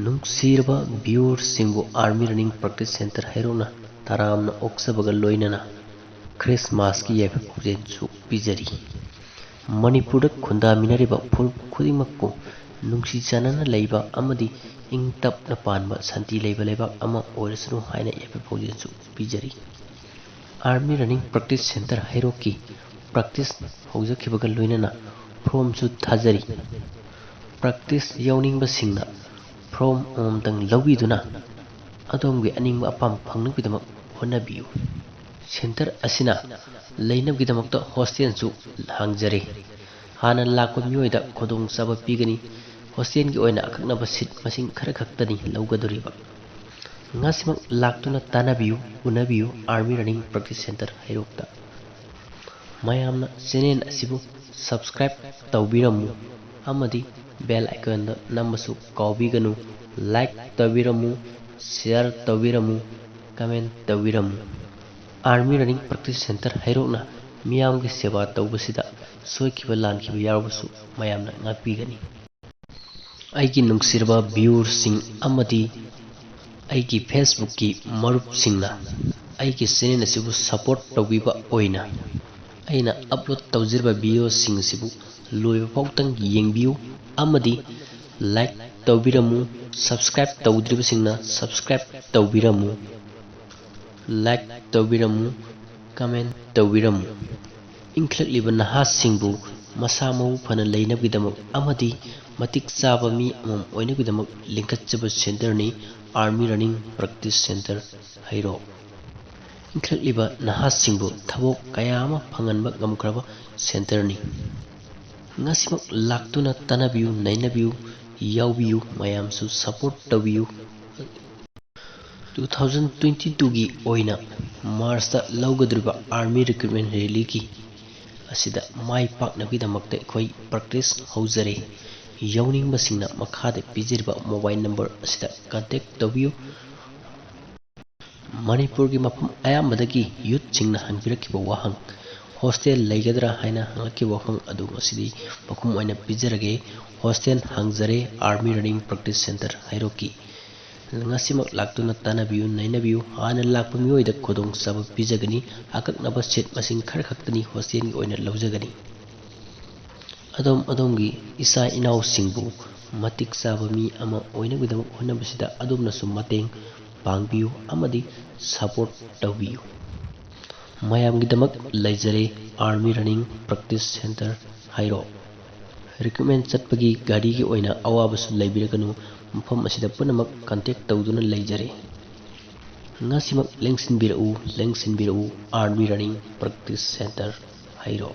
नुंगसीरबा व्यूअरसिंगबु army running practice centre हैरोना तरामना ओक्सबगा लोइनना क्रिसमस की याइफा पीजरी मणिपुर खुंदामिनरिबा फुरुप खुदिमक्कु नुंगसी चानना लैबा अमदि इंग तपना पानबा शांति लैबा लैबाक अमा ओइरसनु हाइना याइफा पौजेंसु पीजरी आर्मी रनिंग प्रैक्टिस सेंटर हैरो की प्रैक्टिस हौजखिबगा लोइनना फ्रॉमसु थाजरी प्रैक्टिस यावनिंगबसिंगना फ्रॉम अमतंग लौबीदुना अदोमगे अनिंग अपाम फंगनुगिदमक होनबियु सेंटर असिना लैनबगिदमकता हॉस्टेलसु हांगजरे हाना लाको मियोइदा खोदोंग चाबा पीगनी हॉस्टेल की ओइना अकक्नबा सीट मसिंग खरा खक्तनी लौगदोरिबा ngasimak laktuna tanabiyu unabiyu army running practice center hairokta mayamna channel asibu subscribe tawbiramu amadi bell icon da nambasu kawbiganu like tawbiramu share tawbiramu comment tawbiramu army running practice center hairokna miyamgi seva tawbasida soikiba lankiba yarbasu mayamna ngapigani aigi nungsirba viewers sing amadi aigi Facebook की मरुप सिंगना aigi channel asibu support tawbiba oina aina upload tawjirba video sing asibu loiba pautang yengbiu amadi like tawbiramu subscribe tawdriba singna subscribe tawbiramu like tawbiramu comment tawbiramu inklakliba naha singbu masamau phana leinabgidamak amadi matik chaba mi amam oinagidamak linkatchaba center ni army running practice centre हैरो इंखलक्लिबा नहासिंगबु थबोक कयामा फंगनबा गमख्रबा centre नि ngasimak laktuna tanabiyu nainabiyu yawbiyu mayamsu support tabiyu 2022 gi oina march ta lawgadriba army recruitment rally ki asida mai paknabidamakta khoi practice haujare yawningbasingna makhada pijirba mobile number asida contact tabiyu manipur gi mapam ayambadagi youth singna hanbirakiba wahang hostel laigadra haina hangaki wahang adu asidi makum oina pijirage hostel hangjare army running practice center hairoki ngasimak laktuna tanabiyu nainabiyu hana lakpa miyoida kodong saba pijagani akaknaba set masing khar khaktani hostel gi oina lawjagani adom isa inau singbu matik chaba mi ama oina gidam honabasida adomna sum mateng pangbiu amadi support tawbiu mayam gidamak laijare army running practice center hairo recruitment chatpagi gari gi oina awabasu laibiraganu mafam asida punamak contact tawduna laijare ngasimak lengsinbirau army running practice center hairo